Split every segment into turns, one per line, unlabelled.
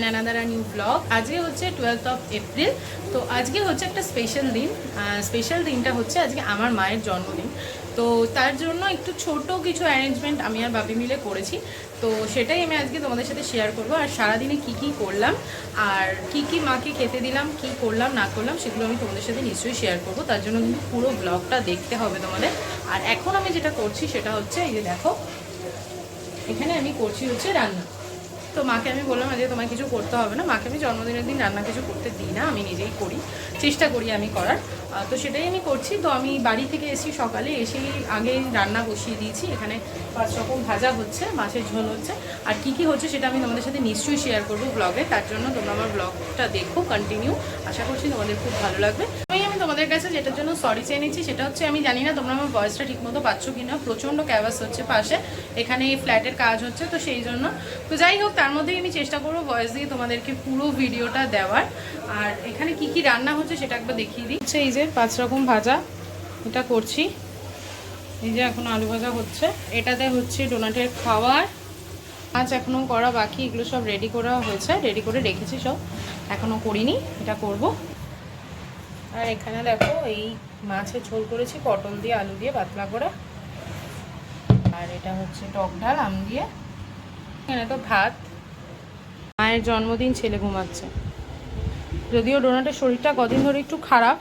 Another new blog. আজকে হচ্ছে 12th of April. তো আজকে হচ্ছে একটা স্পেশাল দিন। স্পেশাল দিনটা হচ্ছে আজকে আমার মায়ের জন্মদিন। তো তার জন্য একটু ছোট কিছু অ্যারেঞ্জমেন্ট আমি আর বাপি মিলে করেছি। তো সেটাই আমি আজকে তোমাদের সাথে শেয়ার করব। আর সারাদিনে কি কি করলাম আর কি কি মাকে খেতে দিলাম, কি করলাম না করলাম, সেগুলো আমি তোমাদের সাথে নিশ্চয়ই শেয়ার করব। তার জন্য কিন্তু পুরো ব্লগটা দেখতে হবে তোমাদের। আর এখন আমি যেটা করছি সেটা হচ্ছে, এই যে দেখো, এখানে আমি করছি হচ্ছে রান্না। তো মাকে আমি বললাম যে তোমায় কিছু করতে হবে না, মাকে আমি জন্মদিনের দিন রান্না কিছু করতে দিই না, আমি নিজেই করি, চেষ্টা করি আমি করার। তো সেটাই আমি করছি। তো আমি বাড়ি থেকে এসেছি, সকালে এসেই আগেই রান্না বসিয়ে দিয়েছি। এখানে 5 রকম ভাজা হচ্ছে, মাছের ঝোল হচ্ছে, আর কি কি হচ্ছে সেটা আমি তোমাদের সাথে নিশ্চয়ই শেয়ার করবো ব্লগে। তার জন্য তোমরা আমার ব্লগটা দেখো কন্টিনিউ, আশা করছি তোমাদের খুব ভালো লাগবে। আমি তোমাদের কাছে যেটার জন্য সরি চেয়ে নিচ্ছি সেটা হচ্ছে, আমি জানি না তোমরা আমার ভয়েসটা ঠিকমতো পাচ্ছ কিনা, প্রচণ্ড ক্যাভাস হচ্ছে পাশে, এখানে ফ্ল্যাটের কাজ হচ্ছে, তো সেই জন্য। তো যাই হোক, তার মধ্যেই আমি চেষ্টা করবো ভয়েস দিয়ে তোমাদেরকে পুরো ভিডিওটা দেওয়ার। আর এখানে কি কি রান্না হচ্ছে সেটা একবার দেখিয়ে দিই। এই যে 5 রকম ভাজা এটা করছি, এই যে এখন আলু ভাজা হচ্ছে, এটাতে হচ্ছে ডোনাটের খাওয়ার। মাছ এখনও করা বাকি, এগুলো সব রেডি করা হয়েছে, রেডি করে রেখেছি, সব এখনও করিনি, এটা করব। আর এখানে দেখো এই মাছের ঝোল করেছি পটল দিয়ে আলু দিয়ে পাতলা করে। আর এটা হচ্ছে টক ডাল আম দিয়ে। এখানে তো ভাত। মায়ের জন্মদিন, ছেলে ঘুমাচ্ছে। যদিও ডোনাটের শরীরটা কদিন ধরে একটু খারাপ,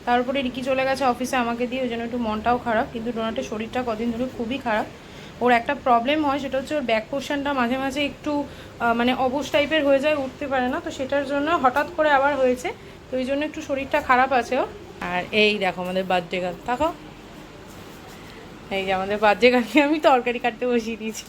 তার উপরে রিকি চলে গেছে অফিসে আমাকে দিয়ে, ওই জন্য একটু মনটাও খারাপ। কিন্তু ডোনাটের শরীরটা কদিন ধরে খুবই খারাপ। ওর একটা প্রবলেম হয়, সেটা হচ্ছে ওর ব্যাক পোর্শনটা মাঝে মাঝে একটু মানে অবশ টাইপের হয়ে যায়, উঠতে পারে না। তো সেটার জন্য হঠাৎ করে আবার হয়েছে, তো ওই জন্য একটু শরীরটা খারাপ আছে ওর। আর এই দেখো আমাদের বার্থডে গার্ল, দেখো এই যে আমাদের বার্থডে গার্লকে আমি তরকারি কাটতে বসিয়ে দিয়েছি।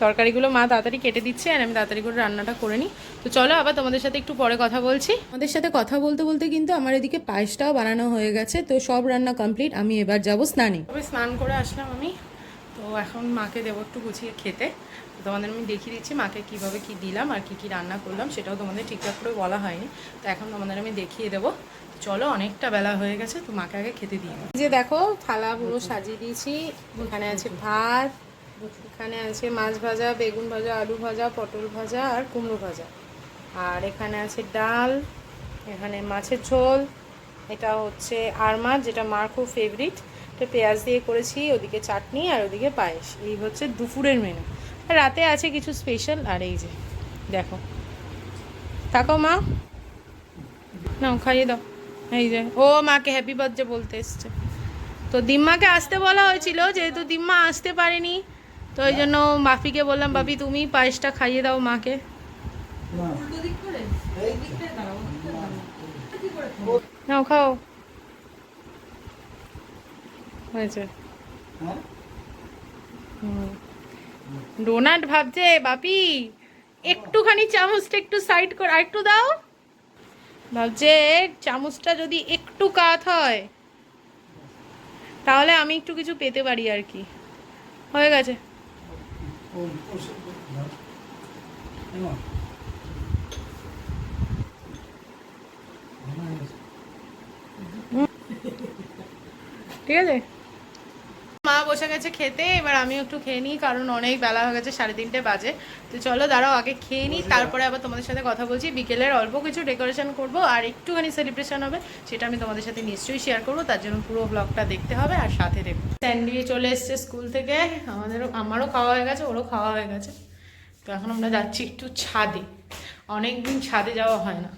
তরকারিগুলো মা তাড়াতাড়ি কেটে দিচ্ছে আর আমি তাড়াতাড়ি করে রান্নাটা করে নিই। তো চলো আবার তোমাদের সাথে একটু পরে কথা বলছি। আমাদের সাথে কথা বলতে বলতে কিন্তু আমার এদিকে পায়েসটাও বানানো হয়ে গেছে। তো সব রান্না কমপ্লিট, আমি এবার যাব স্নানে। তবে স্নান করে আসলাম আমি, তো এখন মাকে দেবো একটু গুছিয়ে খেতে। তো তোমাদের আমি দেখিয়ে দিচ্ছি মাকে কীভাবে কী দিলাম আর কী রান্না করলাম, সেটাও তোমাদের ঠিকঠাক করে বলা হয়নি। তো এখন তোমাদের আমি দেখিয়ে দেবো। চলো, অনেকটা বেলা হয়ে গেছে, তো মাকে আগে খেতে দিই। যে দেখো থালা পুরো সাজিয়ে দিয়েছি। এখানে আছে ভাত, এখানে আছে মাছ ভাজা, বেগুন ভাজা, আলু ভাজা, পটল ভাজা আর কুমড়ো ভাজা। আর এখানে আছে ডাল, এখানে মাছের ঝোল, এটা হচ্ছে আর মাছ, যেটা মার খুব ফেভারিট, এটা পেঁয়াজ দিয়ে করেছি, ওদিকে চাটনি আর ওদিকে পায়েস। এই হচ্ছে দুপুরের মেনু। আর রাতে আছে কিছু স্পেশাল। আর এই যে দেখো, থাকো মা, নাও খাইয়ে দাও। এই যে ও মাকে হ্যাপি বার্থডে বলতে এসছে। তো দিম্মাকে আসতে বলা হয়েছিল, যেহেতু দিম্মা আসতে পারেনি, তো ওই জন্য বাপিকে বললাম, বাপি তুমি পায়েসটা খাইয়ে দাও মাকে। নাও খাও, হয়েছে। ডোনাট ভাবছে বাপি একটুখানি চামচটা একটু সাইড করে আর একটু দাও, ভাবছে চামচটা যদি একটু কাত হয় তাহলে আমি একটু কিছু পেতে পারি আর কি। হয়ে গেছে। ঠিক আছে, মা বসে গেছে খেতে, এবার আমি একটু খেয়ে নিই, কারণ অনেক বেলা হয়ে গেছে, 3:30 বাজে। তো চলো দাঁড়াও, আগে খেয়ে নিই, তারপরে আবার তোমাদের সাথে কথা বলছি। বিকেলের অল্প কিছু ডেকোরেশন করব আর একটুখানি সেলিব্রেশন হবে, সেটা আমি তোমাদের সাথে নিশ্চয়ই শেয়ার করবো। তার জন্য পুরো ব্লগটা দেখতে হবে আর সাথে দেখো। স্যান্ডি চলে এসছে স্কুল থেকে, আমারও খাওয়া হয়ে গেছে, ওরও খাওয়া হয়ে গেছে। তো এখন আমরা যাচ্ছি একটু ছাদে। অনেক দিন ছাদে যাওয়া হয় না,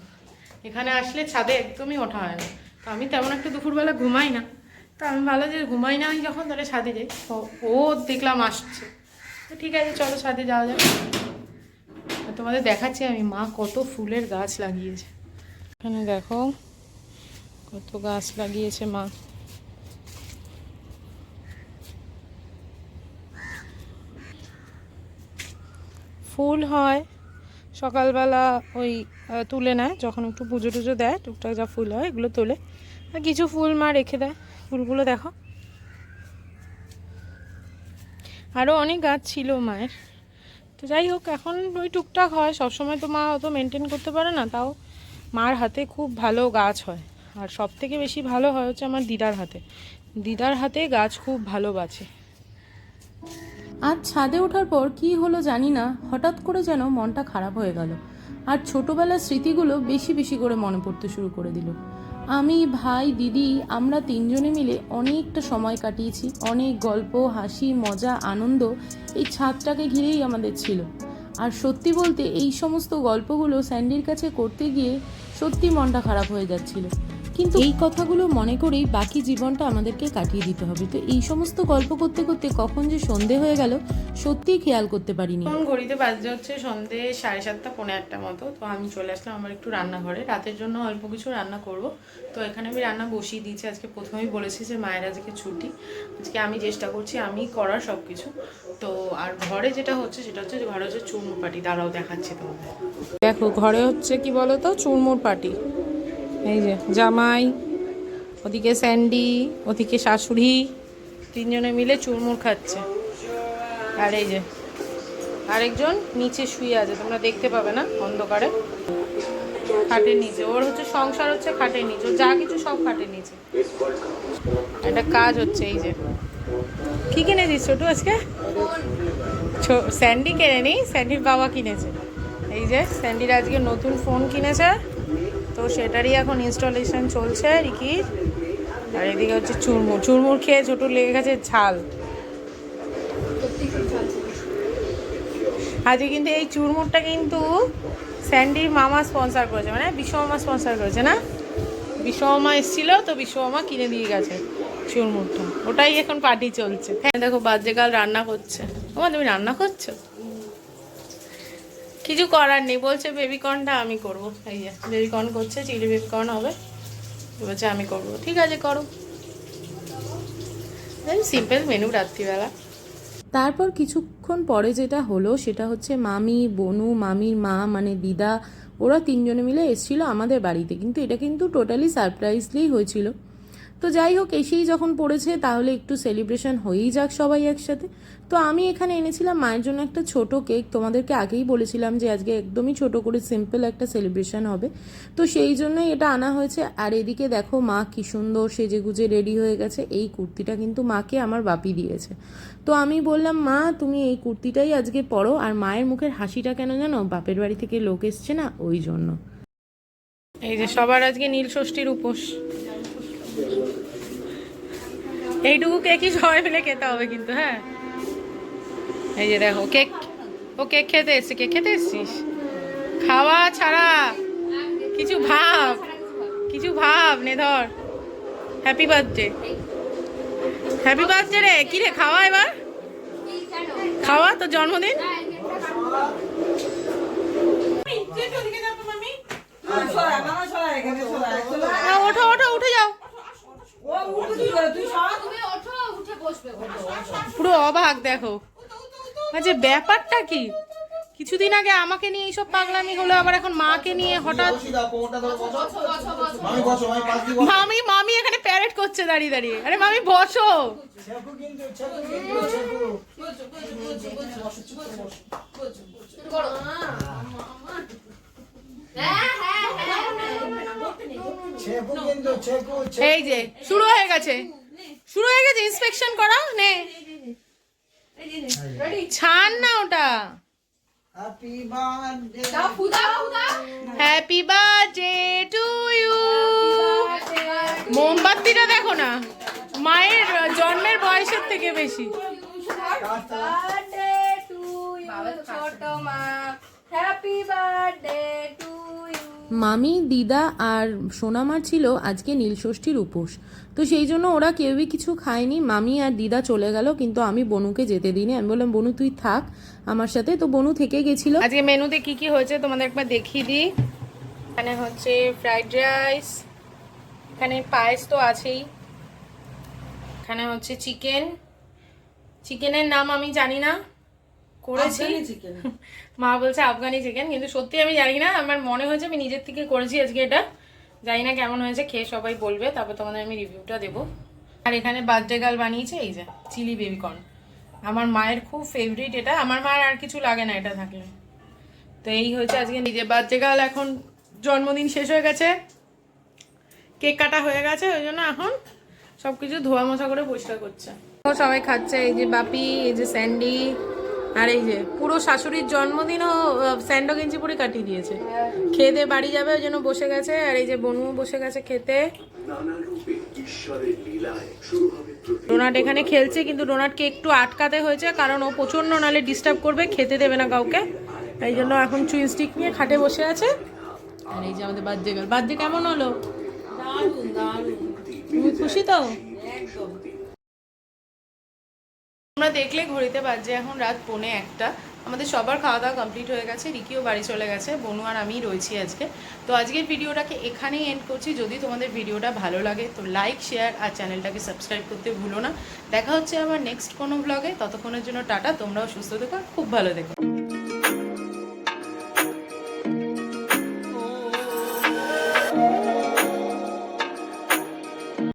এখানে আসলে ছাদে একদমই ওঠা হয় না। তো আমি তেমন একটা দুপুরবেলা ঘুমাই না, তো আমি ভালো যে ঘুমাই না আমি যখন, তাহলে ছাদে যাই। ও দেখলাম আসছে, তো ঠিক আছে চলো ছাদে যাওয়া যাবে। তোমাদের দেখাচ্ছি আমি মা কত ফুলের গাছ লাগিয়েছে। এখানে দেখো কত গাছ লাগিয়েছে মা। ফুল হয় সকালবেলা, ওই তুলে নেয় যখন একটু পুজো টুজো দেয়, টুকটাক যা ফুল হয় এগুলো তোলে। আর কিছু ফুল মা রেখে দেয়, ফুলগুলো দেখো। আরও অনেক গাছ ছিল মায়ের। তো যাই হোক, এখন ওই টুকটাক হয়, সবসময় তো মা অত মেনটেন করতে পারে না, তাও মার হাতে খুব ভালো গাছ হয়। আর সব থেকে বেশি ভালো হয় হচ্ছে আমার দিদার হাতে। দিদার হাতে গাছ খুব ভালো বাঁচে। আজ ছাদে ওঠার পর কি হলো জানি না, হঠাৎ করে যেন মনটা খারাপ হয়ে গেল। আর ছোটবেলার স্মৃতিগুলো বেশি বেশি করে মনে পড়তে শুরু করে দিল। আমি, ভাই, দিদি, আমরা তিনজনে মিলে অনেকটা সময় কাটিয়েছি। অনেক গল্প, হাসি, মজা, আনন্দ এই ছাদটাকে ঘিরেই আমাদের ছিল। আর সত্যি বলতে এই সমস্ত গল্পগুলো স্যান্ডির কাছে করতে গিয়ে সত্যি মনটা খারাপ হয়ে যাচ্ছিল। কিন্তু এই কথাগুলো মনে করেই বাকি জীবনটা আমাদেরকে কাটিয়ে দিতে হবে। তো এই সমস্ত গল্প করতে করতে কখন যে সন্ধে হয়ে গেল সত্যিই খেয়াল করতে পারিনি। ঘড়িতে বাজে হচ্ছে সন্ধে 7:30 পৌনে 1টা মতো। তো আমি চলে আসলাম আমার একটু রান্নাঘরে, রাতের জন্য অল্প কিছু রান্না করব। তো এখানে আমি রান্না বসিয়ে দিয়েছি। আজকে প্রথমেই বলেছি যে মায়ের আজকে ছুটি, আজকে আমি চেষ্টা করছি আমি করার সব কিছু। তো আর ঘরে যেটা হচ্ছে সেটা হচ্ছে ঘরে হচ্ছে চুরমুর পাটি। দাঁড়াও দেখাচ্ছি তোমাদের। দেখো ঘরে হচ্ছে কি বলো তো, চুরমুর পাটি। এই যে জামাই, ওদিকে স্যান্ডি, ওদিকে শাশুড়ি, তিনজনে মিলে চুরমুর খাচ্ছে। আর এই যে আরেকজন নিচে শুয়ে আছে, তোমরা দেখতে পাবে না অন্ধকারে, খাটের নিচে। ওর হচ্ছে সংসার হচ্ছে খাটের নিচে, ওর যা কিছু সব খাটের নিচে। একটা কাজ হচ্ছে। এই যে কি কিনেছিস ছোটু আজকে? স্যান্ডি কেনে নি, স্যান্ডির বাবা কিনেছে। এই যে স্যান্ডির আজকে নতুন ফোন কিনেছে, তো সেটারই এখন ইনস্টলেশন চলছে রিকির। আর এদিকে হচ্ছে চুরমুর। চুরমুর খেয়ে ছোট লেগে গেছে ঝাল। আজকে কিন্তু এই চুরমুরটা কিন্তু স্যান্ডির মামা স্পন্সর করেছে, মানে বিশ্বমামা স্পন্সর করেছে না? বিশ্বমামা এসেছিল, তো বিশ্বমামা কিনে দিয়ে গেছে চুরমুরটা, ওটাই এখন পার্টি চলছে। হ্যাঁ দেখো বাজেকাল রান্না করছে। ও তুমি রান্না করছো? কিছু করার নেই, বলছে বেবিকর্নটা আমি করব। এই যে বেবিকর্ন করছে, চিলি বেবিকর্ন হবে, বলছে আমি করব। ঠিক আছে করো, সিম্পল মেনু রাত্রিবেলা। তারপর কিছুক্ষণ পরে যেটা হলো সেটা হচ্ছে মামি, বনু, মামির মা মানে দিদা, ওরা তিনজনে মিলে এসেছিলো আমাদের বাড়িতে। কিন্তু এটা কিন্তু টোটালি সারপ্রাইজলি হয়েছিল। তো যাই হোক, এসেই যখন পড়েছে তাহলে একটু সেলিব্রেশন হয়েই যাক সবাই একসাথে। তো আমি এখানে এনেছিলাম মায়ের জন্য একটা ছোট কেক। তোমাদেরকে আগেই বলেছিলাম যে আজকে একদমই ছোট করে সিম্পল একটা সেলিব্রেশন হবে, তো সেই জন্যই এটা আনা হয়েছে। আর এদিকে দেখো মা কি সুন্দর সেজে গুজে রেডি হয়ে গেছে। এই কুর্তিটা কিন্তু মাকে আমার বাপি দিয়েছে। তো আমি বললাম মা তুমি এই কুর্তিটাই আজকে পরো। আর মায়ের মুখের হাসিটা কেন জানো, বাপের বাড়ি থেকে লোক এসছে না, ওই জন্য। এই যে সবার আজকে নীল ষষ্ঠীর উপোস। এইটুকু কেকই সবাই মিলে খেতে হবে কিন্তু। হ্যাঁ এই যে দেখো কেক, ও কেক খেতে এসছে। কেক খেতে এসছিস? খাওয়া ছাড়া কিছু ভাব, কিছু ভাব নে। ধর হ্যাপি বার্থডে, হ্যাপি বার্থডে রে। কি রে খাওয়া, এবার খাওয়া, তোর জন্মদিন। ওঠো ওঠো, উঠে যাও। পুরো অবাক দেখো, আচ্ছা ব্যাপারটা কি? কিছুদিন আগে আমাকে নিয়ে এইসব পাগলামি হলো, আবার এখন মাকে নিয়ে হঠাৎ। মামি মামি এখানে প্যারেড করছে দাঁড়িয়ে দাঁড়িয়ে। আরে মামি বসো। এই যে শুরু হয়ে গেছে, শুরু হয়ে গেছে ইন্সপেকশন করা। নে ছাড় না ওটা। Happy birthday to you. মোমবাতিটা দেখো না, মায়ের জন্মের বয়সের থেকে বেশি। মামি, দিদা আর সোনামার ছিল আজকে নীলষষ্ঠীর উপোস, তো সেই জন্য ওরা কেউই কিছু খায়নি। মামি আর দিদা চলে গেল, কিন্তু আমি বনুকে যেতে দিইনি। আমি বললাম বনু তুই থাক আমার সাথে, তো বনু থেকে গেছিল। আজকে মেনুতে কি কি হয়েছে তোমাদের একবার দেখিয়ে দিই। এখানে হচ্ছে ফ্রাইড রাইস, এখানে পায়েস তো আছেই, এখানে হচ্ছে চিকেন। চিকেনের নাম আমি জানি না, করেছি মা বলছে আফগানি চিকেন, কিন্তু সত্যি আমি জানি না। আমার মনে হয়েছে আমি নিজের থেকে করেছি আজকে এটা। জানি না কেমন হয়েছে, খেয়ে সবাই বলবে, তারপর তোমাদের আমি রিভিউটা দেবো। আর এখানে বার্থডে গার্ল বানিয়েছে এই যে চিলি বেবিকর্ন, আমার মায়ের খুব ফেভারিট এটা। আমার মায়ের আর কিছু লাগে না এটা থাকলে। তো এই হয়েছে আজকে নিজে বার্থডে গার্ল। এখন জন্মদিন শেষ হয়ে গেছে, কেক কাটা হয়ে গেছে, ওই জন্য এখন সব কিছু ধোয়া মোছা করে পরিষ্কার করছে। সবাই খাচ্ছে, এই যে বাপি, এই যে স্যান্ডি, আর এই যে পুরো শাশুড়ির জন্মদিনও স্যান্ডো গেঞ্জি পরে কাটিয়ে দিয়েছে। খেয়ে দিয়ে বাড়ি যাবে ওই জন্য বসে গেছে। আর এই যে বনু বসে গেছে খেতে। ডোনাট এখানে খেলছে, কিন্তু ডোনাটকে একটু আটকাতে হয়েছে কারণ ও প্রচন্ড নালে ডিস্টার্ব করবে, খেতে দেবে না কাউকে। এই জন্য এখন চুইং স্টিক নিয়ে খাটে বসে আছে। আর এই যে আমাদের বার্থডে গার্ল। বার্থডে কেমন হলো? তুমি খুশি তো? তোমরা দেখলে ঘড়িতে বাজে এখন রাত 1:45। আমাদের সবার খাওয়া দাওয়া কমপ্লিট হয়ে গেছে, রিকিও বাড়ি চলে গেছে, বনু আর আমি রয়েছি আজকে। তো আজকের ভিডিওটাকে এখানেই এন্ড করছি। যদি তোমাদের ভিডিওটা ভালো লাগে তো লাইক, শেয়ার আর চ্যানেলটাকে সাবস্ক্রাইব করতে ভুলো না। দেখা হচ্ছে আবার নেক্সট কোনো ব্লগে। ততক্ষণের জন্য টাটা, তোমরাও সুস্থ থেকো, খুব ভালো থেকো।